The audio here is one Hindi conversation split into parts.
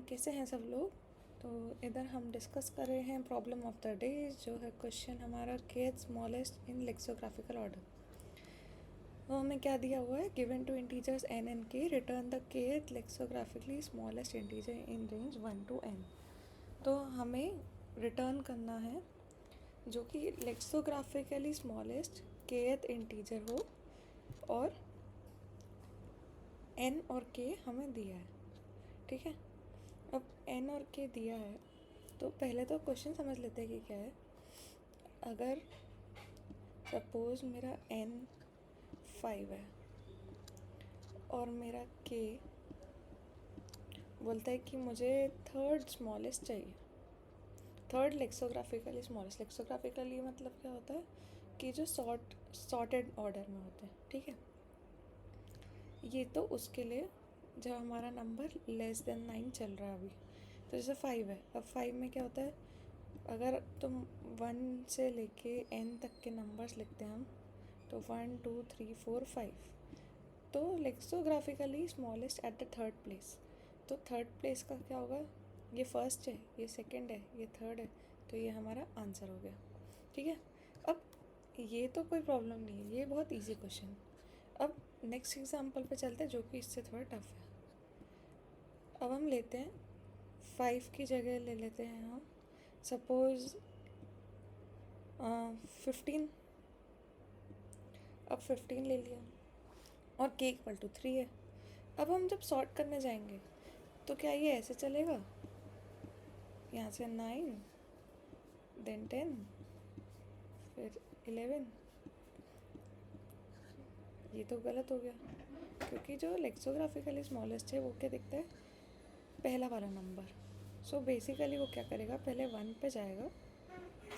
कैसे हैं सब लोग। तो इधर हम डिस्कस कर रहे हैं प्रॉब्लम ऑफ द डे, जो है क्वेश्चन हमारा kth smallest in lexicographical order. तो हमें क्या दिया हुआ है, given two integers n and k, return the kth lexicographically smallest integer in range 1 to n। तो हमें रिटर्न करना है जो कि लेक्सोग्राफिकली स्मॉलेस्ट kth इंटीजर हो और n और k हमें दिया है। ठीक है, अब n और k दिया है तो पहले तो क्वेश्चन समझ लेते हैं कि क्या है। अगर सपोज मेरा n 5 है और मेरा k बोलता है कि मुझे थर्ड स्मॉलेस्ट चाहिए, थर्ड लेक्सोग्राफिकली स्मॉलेस्ट। लेक्सोग्राफिकली मतलब क्या होता है कि जो सॉर्टेड ऑर्डर में होते हैं। ठीक है, ये तो उसके लिए जब हमारा नंबर लेस देन 9 चल रहा है अभी। तो जैसे 5 है, अब 5 में क्या होता है, अगर तुम 1 से लेके n तक के नंबर्स लिखते हैं हम, तो 1 2 3 4 5, तो lexicographically smallest at the third place. तो थर्ड प्लेस का क्या होगा, ये फर्स्ट है, ये सेकंड है, ये थर्ड है, तो ये हमारा आंसर हो गया। ठीक है, अब ये तो कोई प्रॉब्लम नहीं है, ये बहुत इजी क्वेश्चन। अब नेक्स्ट एग्जांपल पे चलते हैं जो कि इससे थोड़ा टफ है। अब हम लेते हैं 5 की जगह ले लेते हैं हम सपोज 15। अब 15 ले लिया और k इक्वल टू 3 है। अब हम जब सॉर्ट करने जाएंगे तो क्या ये ऐसे चलेगा, यहाँ से 9 देन 10 फिर 11? ये तो गलत हो गया, क्योंकि जो लेक्सोग्राफिकली स्मॉलेस्ट है वो क्या दिखता है, पहला वाला नंबर। सो बेसिकली वो क्या करेगा, पहले 1 पे जाएगा,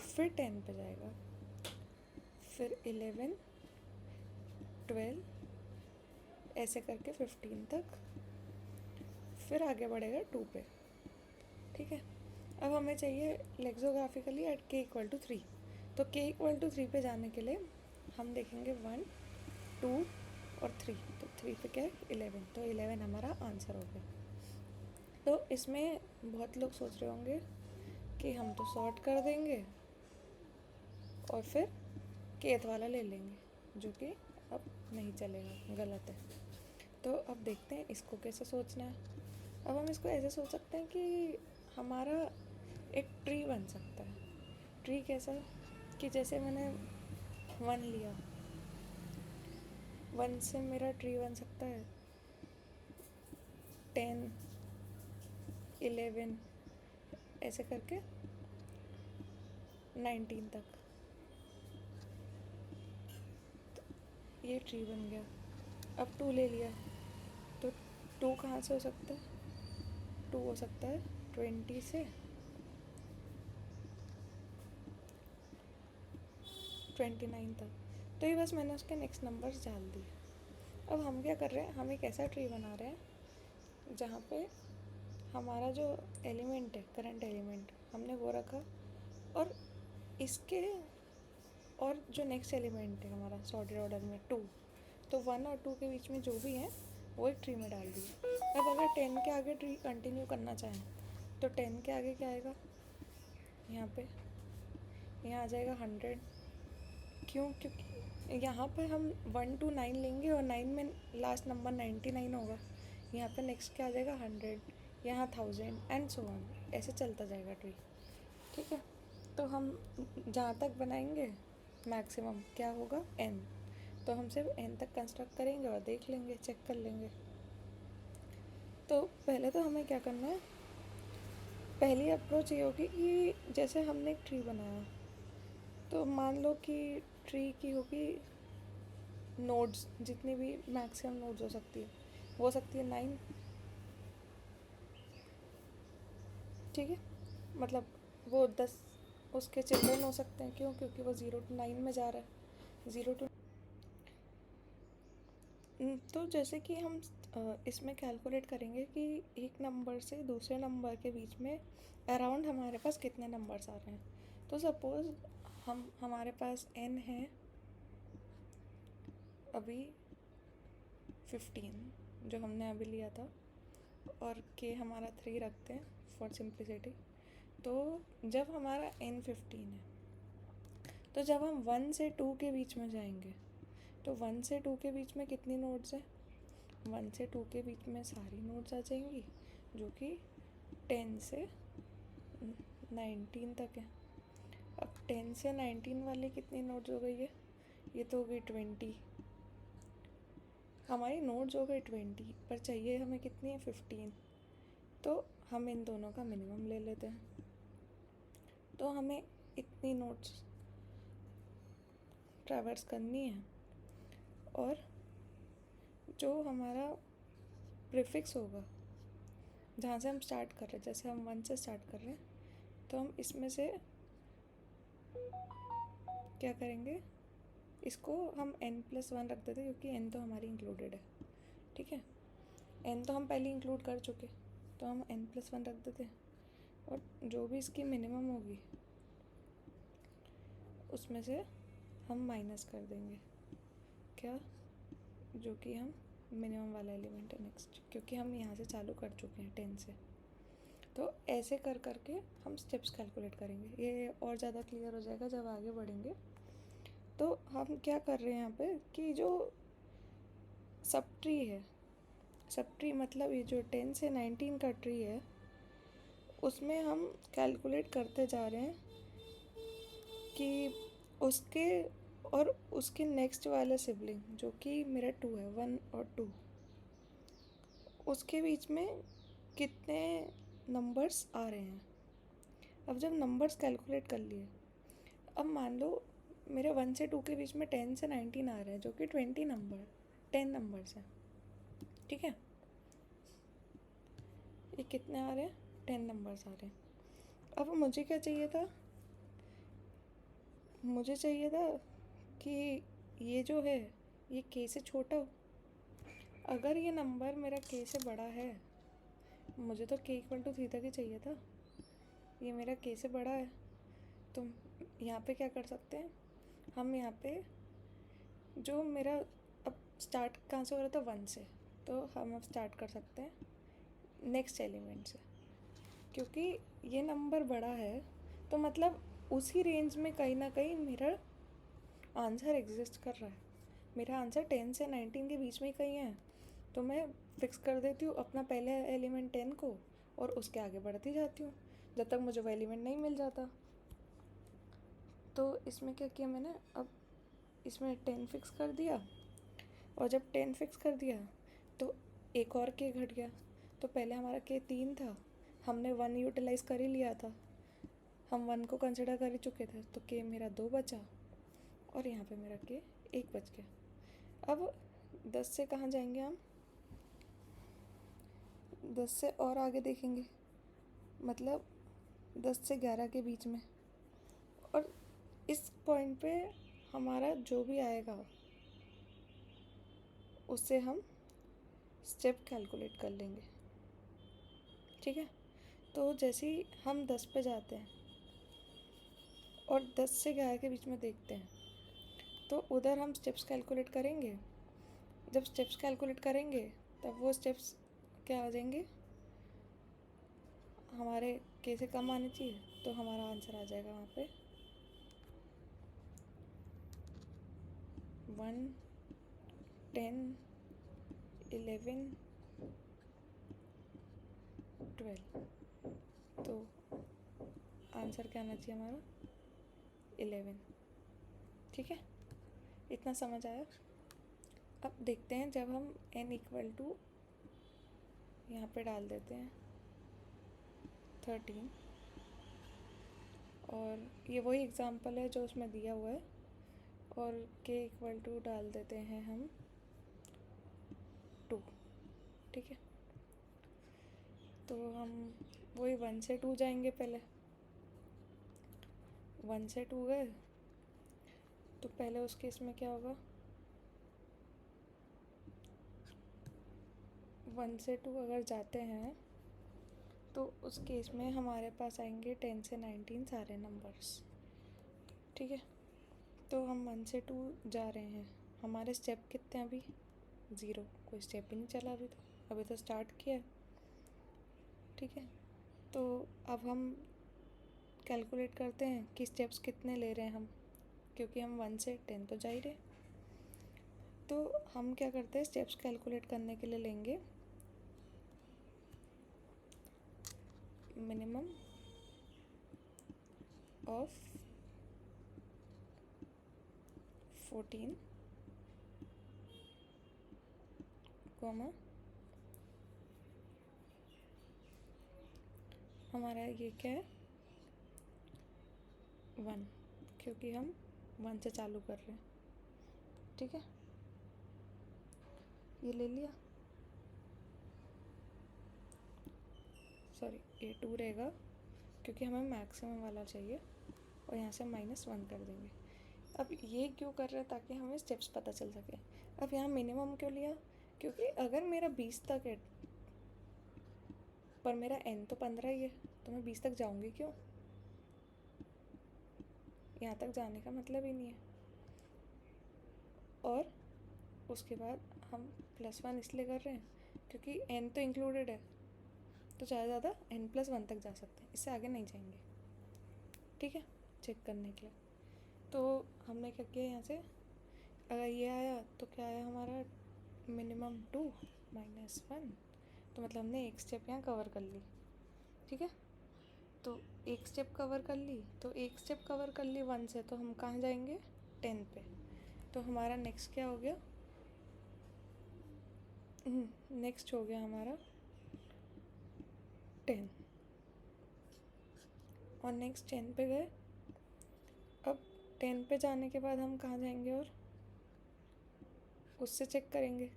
फिर 10 पे जाएगा, फिर 11 12 ऐसे करके 15 तक, फिर आगे बढ़ेगा 2 पे। ठीक है, अब हमें चाहिए lexicographically at k equal to 3। तो k इक्वल टू 3 पे जाने के लिए हम देखेंगे 1 2 और 3, तो 3 पे क्या है 11, तो 11 हमारा आंसर हो गया। तो इसमें बहुत लोग सोच रहे होंगे कि हम तो सॉर्ट कर देंगे और फिर kth वाला ले लेंगे, जो कि अब नहीं चलेगा, गलत है। तो अब देखते हैं इसको कैसे सोचना है। अब हम इसको ऐसे सोच सकते हैं कि हमारा एक ट्री बन सकता है। ट्री कैसा, कि जैसे मैंने 1 लिया, 1 से मेरा ट्री बन सकता है 10 11 ऐसे करके 19 तक, तो ये ट्री बन गया। अब 2 ले लिया, तो 2 कहाँ से हो सकता है, 2 हो सकता है 20 से 29 तक। तो ये बस मैंने उसके नेक्स्ट नंबर्स डाल दिए। अब हम क्या कर रहे हैं, हम एक ऐसा ट्री बना रहे हैं जहाँ पे हमारा जो एलिमेंट है, करंट एलिमेंट, हमने वो रखा, और इसके और जो नेक्स्ट एलिमेंट है हमारा सॉर्टेड ऑर्डर में 2, तो 1 और 2 के बीच में जो भी है वो एक ट्री में डाल दिए। अब अगर 10 के आगे ट्री कंटिन्यू करना चाहें तो 10 के आगे क्या आएगा, यहाँ पे यहाँ आ जाएगा 100। क्यों, क्योंकि यहाँ पे हम 1 to 9 लेंगे और 9 में लास्ट नंबर 99 होगा। यहाँ पे नेक्स्ट क्या आ जाएगा 100, यहाँ 1000 एंड सो ऑन, ऐसे चलता जाएगा ट्री। ठीक है, तो हम जहाँ तक बनाएंगे मैक्सिमम क्या होगा n, तो हम सिर्फ n तक कंस्ट्रक्ट करेंगे और देख लेंगे, चेक कर लेंगे। तो पहले तो हमें क्या करना है, पहली अप्रोच ये होगी कि जैसे हमने एक ट्री बनाया, तो मान लो कि ट्री की होगी नोड्स, जितनी भी मैक्सिमम नोड्स हो सकती है, वो हो सकती है 9। ठीक है, मतलब वो 10 उसके चिल्ड्रन हो सकते हैं। क्यों, क्योंकि वो 0 to 9 में जा रहा है, 0 to। तो जैसे कि हम इसमें कैलकुलेट करेंगे कि एक नंबर से दूसरे नंबर के बीच में अराउंड हमारे पास कितने नंबर्स आ रहे हैं। तो सपोज़ हमारे पास n है अभी 15, जो हमने अभी लिया था, और k हमारा 3 रखते हैं फॉर सिंप्लिसिटी। तो जब हमारा n 15 है, तो जब हम 1 से 2 के बीच में जाएंगे, तो 1 से 2 के बीच में कितनी नोड्स हैं? 1 से 2 के बीच में सारी नोड्स आ जाएंगी, जो कि 10 से 19 तक है। अब 10 से 19 वाली कितनी नोड्स हो गई है? ये तो हो गई 20। हमारी नोड्स हो गई 20, पर चाहिए हमें कितनी है? 15। तो हम इन दोनों का मिनिमम ले लेते हैं। तो हमें इतनी नोड्स ट्रैवर्स करनी है, और जो हमारा प्रीफिक्स होगा जहाँ से हम स्टार्ट कर रहे हैं, जैसे हम 1 से स्टार्ट कर रहे हैं, तो हम इसमें से क्या करेंगे, इसको हम n+1 रख देते, क्योंकि n तो हमारी इंक्लूडेड है। ठीक है, n तो हम पहले इंक्लूड कर चुके, तो हम n+1 रख देते, और जो भी इसकी मिनिमम होगी उसमें से हम माइनस कर देंगे, क्या, जो कि हम मिनिमम वाला एलिमेंट है नेक्स्ट, क्योंकि हम यहाँ से चालू कर चुके हैं 10 से। तो ऐसे कर करके हम स्टेप्स कैलकुलेट करेंगे, ये और ज़्यादा क्लियर हो जाएगा जब आगे बढ़ेंगे। तो हम क्या कर रहे हैं यहाँ पे कि जो सब ट्री है, सब ट्री मतलब ये जो 10 से 19 का ट्री है, उसमें हम कैलकुलेट करते जा रहे हैं कि उसके और उसके नेक्स्ट वाले सिबलिंग, जो कि मेरा 2 है, 1 और 2, उसके बीच में कितने नंबर्स आ रहे हैं। अब जब नंबर्स कैलकुलेट कर लिए, अब मान लो मेरे 1 से 2 के बीच में 10 से 19 आ रहे हैं, जो कि 10 नंबर्स हैं। ठीक है, ये कितने आ रहे हैं? 10 नंबर्स आ रहे हैं। अब मुझे क्या चाहिए था? मुझे चाहिए था कि ये जो है ये k से छोटा हो। अगर ये नंबर मेरा k से बड़ा है, मुझे तो k = 3 तक ही चाहिए था, ये मेरा k से बड़ा है, तो यहाँ पे क्या कर सकते हैं हम? यहाँ पे जो मेरा अब स्टार्ट कहाँ से हो रहा था? 1 से, तो हम अब स्टार्ट कर सकते हैं नेक्स्ट एलिमेंट से, क्योंकि ये नंबर बड़ा है, तो मतलब उसी रेंज में कहीं ना कहीं मेरा आंसर एग्जिस्ट कर रहा है। मेरा आंसर 10 से 19 के बीच में ही कहीं है, तो मैं फिक्स कर देती हूँ अपना पहले एलिमेंट 10 को, और उसके आगे बढ़ती जाती हूँ जब तक मुझे वो एलिमेंट नहीं मिल जाता। तो इसमें क्या किया मैंने, अब इसमें 10 फिक्स कर दिया, और जब 10 फिक्स कर दिया तो एक और k घट गया। तो पहले हमारा k 3 था, हमने 1 यूटिलाइज़ कर ही लिया था, हम 1 को कंसिडर कर ही चुके थे, तो k मेरा 2 बचा, और यहाँ पे मेरा k 1 बच गया। अब 10 से कहाँ जाएंगे हम? 10 से और आगे देखेंगे, मतलब 10 से 11 के बीच में, और इस पॉइंट पे हमारा जो भी आएगा उससे हम स्टेप कैलकुलेट कर लेंगे। ठीक है, तो जैसे ही हम 10 पे जाते हैं और 10 से 11 के बीच में देखते हैं, तो उधर हम स्टेप्स कैलकुलेट करेंगे। जब स्टेप्स कैलकुलेट करेंगे तब वो स्टेप्स क्या आ जाएंगे, हमारे k से कम आने चाहिए, तो हमारा आंसर आ जाएगा वहाँ पे 1, 10, 11, 12। तो आंसर क्या आना चाहिए हमारा? 11। ठीक है, इतना समझ आया? अब देखते हैं, जब हम n = यहाँ पे डाल देते हैं 13, और ये वही एग्ज़ाम्पल है जो उसमें दिया हुआ है, और k = डाल देते हैं हम 2। ठीक है, तो हम वही 1 से 2 जाएंगे, पहले 1 से 2 गए, तो पहले उस केस में क्या होगा, 1 से 2 अगर जाते हैं तो उस केस में हमारे पास आएंगे 10 से 19 सारे नंबर्स। ठीक है, तो हम 1 से 2 जा रहे हैं, हमारे स्टेप कितने हैं अभी? 0, कोई स्टेप ही नहीं चला अभी तो स्टार्ट किया है। ठीक है। तो अब हम कैलकुलेट करते हैं कि स्टेप्स कितने ले रहे हैं हम, क्योंकि हम 1 से 10 तो जा ही रहे। तो हम क्या करते हैं, स्टेप्स कैलकुलेट करने के लिए लेंगे मिनिमम ऑफ 14 कॉमा हमारा ये क्या है 1, क्योंकि हम 1 से चालू कर रहे हैं, ठीक है। ये ले लिया, सॉरी ये 2 रहेगा क्योंकि हमें मैक्सिमम वाला चाहिए, और यहाँ से -1 कर देंगे। अब ये क्यों कर रहे हैं, ताकि हमें स्टेप्स पता चल सके। अब यहाँ मिनिमम क्यों लिया, क्योंकि अगर मेरा 20 तक है पर मेरा n तो 15 ही है, तो मैं 20 तक जाऊँगी क्यों, यहाँ तक जाने का मतलब ही नहीं है। और उसके बाद हम +1 इसलिए कर रहे हैं क्योंकि n तो इंक्लूडेड है, तो ज़्यादा ज़्यादा n+1 तक जा सकते हैं, इससे आगे नहीं जाएंगे, ठीक है, चेक करने के लिए। तो हमने क्या किया, यहाँ से अगर ये आया तो क्या आया हमारा मिनिमम 2 -1, तो मतलब हमने एक स्टेप यहाँ कवर कर ली, ठीक है। तो एक स्टेप कवर कर ली, तो एक स्टेप कवर कर ली 1 से, तो हम कहाँ जाएंगे 10 पे। तो हमारा नेक्स्ट क्या हो गया, नेक्स्ट हो गया हमारा 10, और नेक्स्ट 10 पे गए। अब 10 पे जाने के बाद हम कहाँ जाएंगे और उससे चेक करेंगे।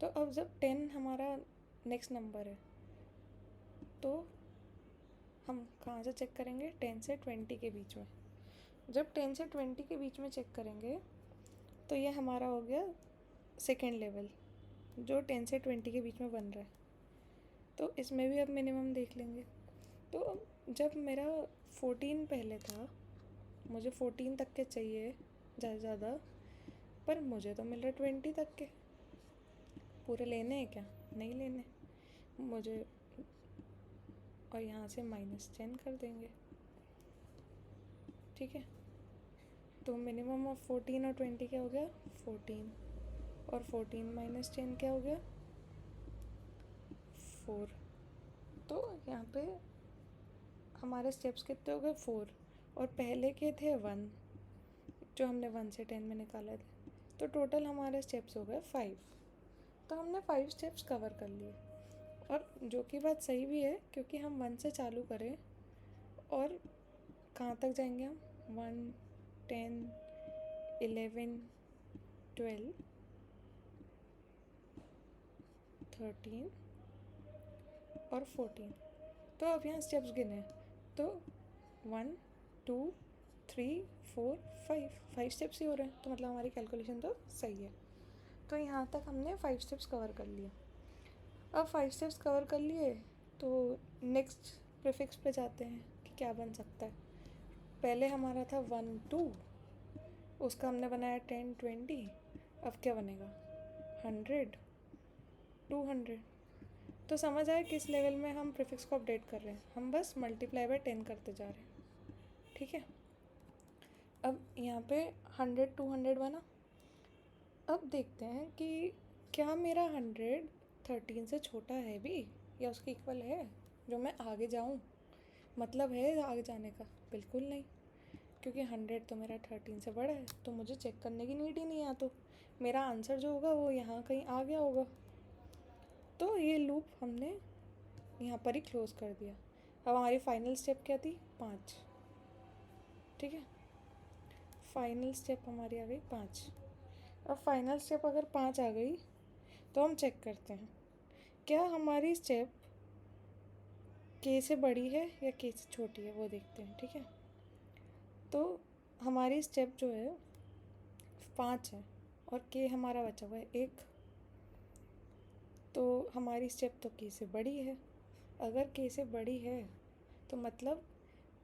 तो अब जब 10 हमारा नेक्स्ट नंबर है, तो हम कहाँ से चेक करेंगे, 10 से 20 के बीच में। जब 10 से 20 के बीच में चेक करेंगे तो ये हमारा हो गया सेकेंड लेवल, जो 10 से 20 के बीच में बन रहा है। तो इसमें भी अब मिनिमम देख लेंगे। तो जब मेरा 14 पहले था, मुझे 14 तक के चाहिए ज़्यादा ज़्यादा, पर मुझे तो मिल रहा है 20 तक के। पूरे लेने हैं क्या, नहीं लेने मुझे, और यहाँ से -10 कर देंगे, ठीक है। तो मिनिमम ऑफ 14 और 20 क्या हो गया 14, और 14 - 10 क्या हो गया 4। तो यहाँ पे हमारे स्टेप्स कितने हो गए 4, और पहले के थे 1 जो हमने 1 से 10 में निकाले थे, तो टोटल हमारे स्टेप्स हो गए 5। तो हमने 5 स्टेप्स कवर कर लिए, और जो कि बात सही भी है, क्योंकि हम 1 से चालू करें और कहाँ तक जाएंगे हम 1 10 11 12 13 और 14। तो अब यहाँ स्टेप्स गिने, तो 1 2 3 4 5 स्टेप्स ही हो रहे हैं, तो मतलब हमारी कैलकुलेशन तो सही है। तो यहाँ तक हमने 5 स्टेप्स कवर कर लिए। अब 5 स्टेप्स कवर कर लिए, तो नेक्स्ट प्रीफिक्स पे जाते हैं कि क्या बन सकता है। पहले हमारा था 1 2, उसका हमने बनाया 10 20, अब क्या बनेगा 100 200। तो समझ आया किस लेवल में हम प्रीफिक्स को अपडेट कर रहे हैं, हम बस मल्टीप्लाई बाय 10 करते जा रहे हैं, ठीक है। अब यहाँ पे 100 200 बना। अब देखते हैं कि क्या मेरा 100 13 से छोटा है भी, या उसके इक्वल है, जो मैं आगे जाऊँ, मतलब है आगे जाने का, बिल्कुल नहीं, क्योंकि 100 तो मेरा 13 से बड़ा है, तो मुझे चेक करने की नीड ही नहीं है। तो मेरा आंसर जो होगा वो यहाँ कहीं आ गया होगा। तो ये लूप हमने यहाँ पर ही क्लोज़ कर दिया। अब हमारी फाइनल स्टेप क्या थी 5, ठीक है। फाइनल स्टेप हमारी आ गई 5। अब फाइनल स्टेप अगर 5 आ गई, तो हम चेक करते हैं क्या हमारी स्टेप के से बड़ी है या के से छोटी है, वो देखते हैं, ठीक है। तो हमारी स्टेप जो है 5 है, और के हमारा बचा हुआ है 1, तो हमारी स्टेप तो के से बड़ी है। अगर के से बड़ी है तो मतलब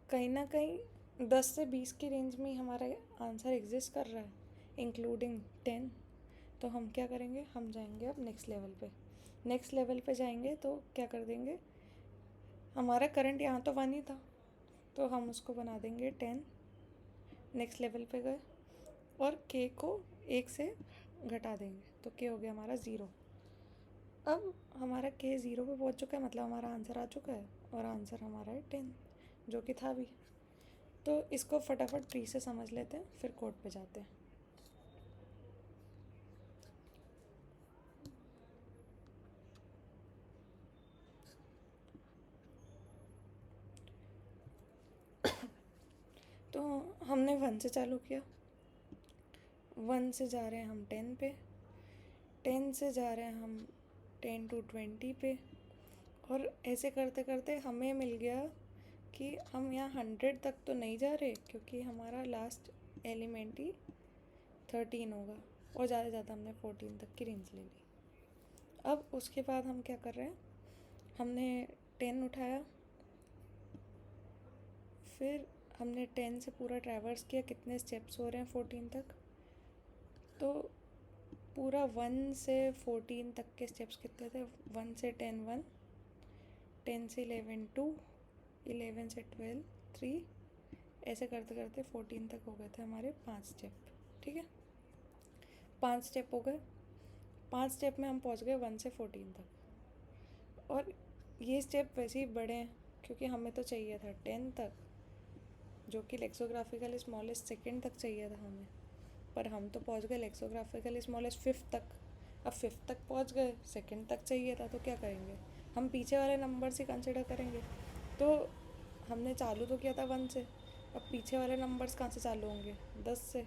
कहीं ना कहीं 10 से 20 की रेंज में हमारा आंसर एग्जिस्ट कर रहा है, इंक्लूडिंग 10। तो हम क्या करेंगे, हम जाएंगे अब नेक्स्ट लेवल पे। नेक्स्ट लेवल पे जाएंगे तो क्या कर देंगे, हमारा करंट यहाँ तो 1 ही था, तो हम उसको बना देंगे 10। नेक्स्ट लेवल पे गए और के को 1 से घटा देंगे, तो के हो गया हमारा 0। अब हमारा के 0 पे पहुँच चुका है, मतलब हमारा आंसर आ चुका है, और आंसर हमारा है 10, जो कि था भी। तो इसको फटाफट ट्री से समझ लेते हैं, फिर कोड पे जाते हैं। तो हमने 1 से चालू किया, 1 से जा रहे हैं हम 10 पे, 10 से जा रहे हैं हम 10 to 20 पे, और ऐसे करते करते हमें मिल गया कि हम यहाँ 100 तक तो नहीं जा रहे, क्योंकि हमारा लास्ट एलिमेंट ही 13 होगा, और ज़्यादा से ज़्यादा हमने 14 तक की रेंज ले ली। अब उसके बाद हम क्या कर रहे हैं, हमने 10 उठाया, फिर हमने 10 से पूरा ट्रैवर्स किया, कितने स्टेप्स हो रहे हैं 14 तक, तो पूरा 1 से 14 तक के स्टेप्स कितने थे, 1 से 10 1, 10 से 11 2, 11 से 12 3, ऐसे करते करते 14 तक हो गए थे हमारे 5 स्टेप। ठीक है, 5 स्टेप हो गए, 5 स्टेप में हम पहुंच गए 1 से 14 तक। और ये स्टेप वैसे ही बड़े हैं, क्योंकि हमें तो चाहिए था 10 तक, जो कि लेक्सोग्राफिकल स्मॉलेस्ट सेकेंड तक चाहिए था हमें, पर हम तो पहुंच गए लेक्सोग्राफिकल स्मॉलेस्ट 5th तक। अब 5th तक पहुंच गए, सेकेंड तक चाहिए था, तो क्या करेंगे, हम पीछे वाले नंबर्स ही कंसिडर करेंगे। तो हमने चालू तो किया था 1 से, अब पीछे वाले नंबर्स कहाँ से चालू होंगे, 10 से,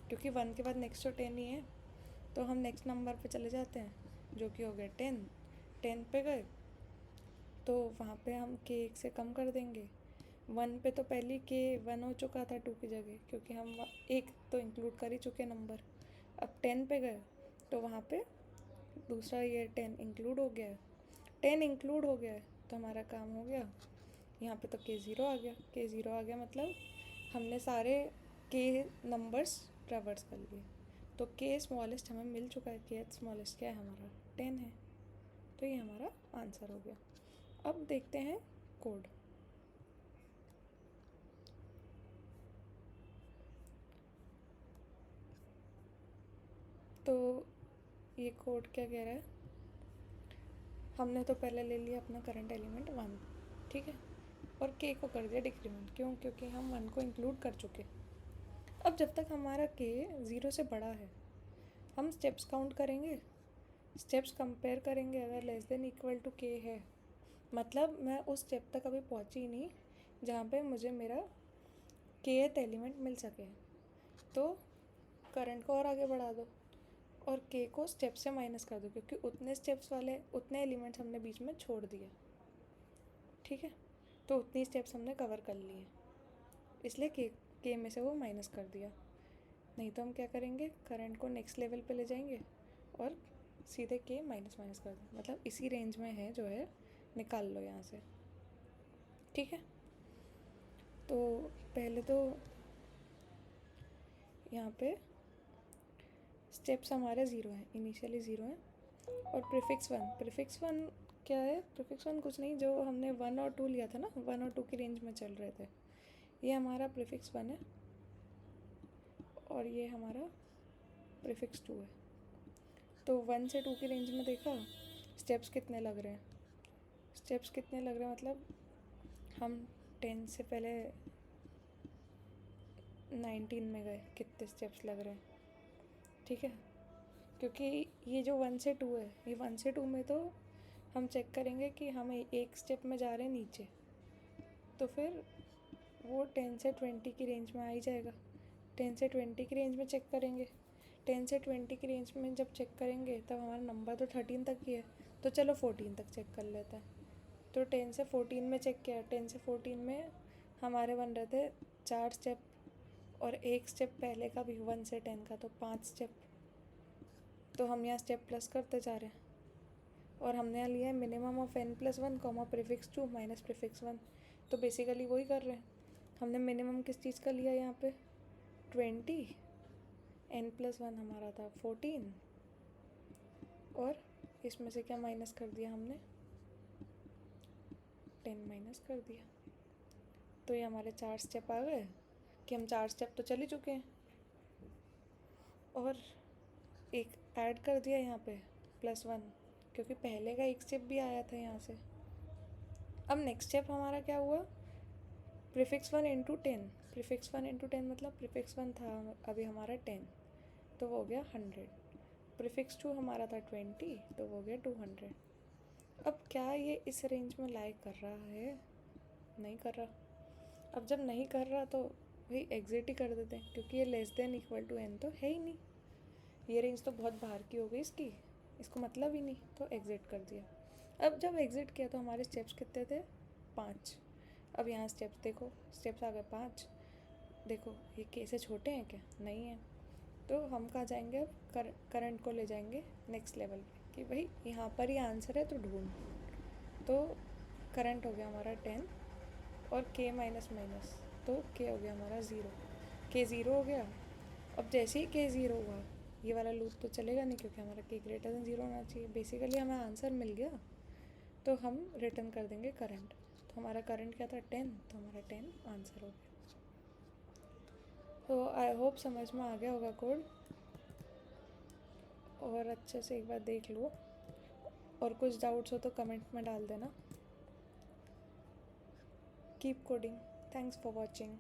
क्योंकि 1 के बाद नेक्स्ट तो 10 ही है। तो हम नेक्स्ट नंबर पे चले जाते हैं, जो कि हो गया 10। 10 पे गए तो वहाँ पे हम के 1 से कम कर देंगे। 1 पे तो पहले के 1 हो चुका था 2 की जगह, क्योंकि हम एक तो इंक्लूड कर ही चुके नंबर। अब 10 पे गए तो वहाँ पे दूसरा ये 10 इंक्लूड हो गया है, 10 इंक्लूड हो गया है, तो हमारा काम हो गया। यहाँ पे तो के 0 आ गया, के 0 आ गया मतलब हमने सारे के नंबर्स ट्रैवर्स कर लिए। तो के स्मॉलेस्ट हमें मिल चुका है, के स्मॉलेस्ट क्या है हमारा 10 है, तो ये हमारा आंसर हो गया। अब देखते हैं कोड। तो ये कोड क्या कह रहा है, हमने तो पहले ले लिया अपना करंट एलिमेंट 1, ठीक है, और के को कर दिया डिक्रीमेंट, क्यों, क्योंकि हम 1 को इंक्लूड कर चुके। अब जब तक हमारा के 0 से बड़ा है, हम स्टेप्स काउंट करेंगे, स्टेप्स कंपेयर करेंगे, अगर लेस देन इक्वल टू के है, मतलब मैं उस स्टेप तक अभी पहुंची ही नहीं जहाँ पे मुझे मेरा केथ एलिमेंट मिल सके, तो करंट को और आगे बढ़ा दो और के को स्टेप से माइनस कर दो, क्योंकि उतने स्टेप्स वाले उतने एलिमेंट्स हमने बीच में छोड़ दिए। ठीक है, तो उतनी स्टेप्स हमने कवर कर लिए, इसलिए के में से वो माइनस कर दिया। नहीं तो हम क्या करेंगे, करंट को नेक्स्ट लेवल पे ले जाएंगे और सीधे के माइनस माइनस कर दें, मतलब इसी रेंज में है जो है, निकाल लो यहाँ से। ठीक है, तो पहले तो यहाँ पे स्टेप्स हमारे 0 हैं, इनिशियली 0 हैं, और प्रीफिक्स वन क्या है, प्रीफिक्स 1 कुछ नहीं, जो हमने 1 और 2 लिया था ना, 1 और 2 की रेंज में चल रहे थे, ये हमारा प्रीफिक्स 1 है, और ये हमारा प्रीफिक्स 2 है। तो 1 से 2 की रेंज में देखा स्टेप्स कितने लग रहे हैं, स्टेप्स कितने लग रहे हैं, मतलब हम 10 से पहले 19 में गए, कितने स्टेप्स लग रहे हैं। ठीक है, क्योंकि ये जो 1 से 2 है, ये 1 से 2 में तो हम चेक करेंगे कि हम एक स्टेप में जा रहे हैं नीचे, तो फिर वो 10 से 20 की रेंज में आ ही जाएगा। 10 से 20 की रेंज में चेक करेंगे, 10 से 20 की रेंज में जब चेक करेंगे तब हमारा नंबर तो 13 तक ही है, तो चलो 14 तक चेक कर लेते हैं। तो 10 से 14 में चेक किया, 10 से 14 में हमारे बन रहे थे 4 स्टेप, और एक स्टेप पहले का भी 1 से 10 का, तो 5 स्टेप। तो हम यहाँ स्टेप प्लस करते जा रहे हैं, और हमने यहाँ लिया है minimum of n+1 comma prefix 2 minus prefix 1, तो बेसिकली वही कर रहे हैं। हमने मिनिमम किस चीज़ का लिया यहाँ पे 20, n+1 हमारा था 14, और इसमें से क्या माइनस कर दिया हमने 10 माइनस कर दिया। तो ये हमारे 4 स्टेप आ गए कि हम 4 स्टेप तो चल ही चुके हैं, और एक ऐड कर दिया यहाँ पे +1, क्योंकि पहले का एक स्टेप भी आया था यहाँ से। अब नेक्स्ट स्टेप हमारा क्या हुआ, प्रीफिक्स 1 इंटू 10। प्रीफिक्स 1 इंटू 10 मतलब प्रीफिक्स 1 था अभी हमारा 10, तो वो हो गया 100। प्रीफिक्स 2 हमारा था 20, तो वो हो गया 200। अब क्या ये इस रेंज में लाइक कर रहा है? नहीं कर रहा। अब जब नहीं कर रहा तो भाई एग्ज़िट ही कर देते हैं, क्योंकि ये less than equal to n तो है ही नहीं, ये रेंज तो बहुत बाहर की हो गई इसकी, इसको मतलब ही नहीं, तो एग्ज़िट कर दिया। अब जब एग्ज़िट किया तो हमारे स्टेप्स कितने थे, 5। अब यहाँ स्टेप्स देखो, स्टेप्स आ गए 5। देखो ये कैसे छोटे हैं क्या? नहीं है। तो हम कहाँ जाएंगे अब, करंट को ले जाएंगे नेक्स्ट लेवल पे, कि भाई यहाँ पर ही आंसर है तो ढूंढ। तो करंट हो गया हमारा 10 और k माइनस माइनस, तो k हो गया हमारा 0, k 0 हो गया। अब जैसे ही k 0 हुआ, ये वाला लूप तो चलेगा नहीं, क्योंकि हमारा k ग्रेटर देन 0 होना चाहिए। बेसिकली हमें आंसर मिल गया, तो हम रिटर्न कर देंगे करंट। तो हमारा करंट क्या था, 10, तो हमारा 10 आंसर हो गया। तो आई होप समझ में आ गया होगा कोड, और अच्छे से एक बार देख लो, और कुछ डाउट्स हो तो कमेंट में डाल देना। Keep coding. Thanks for watching.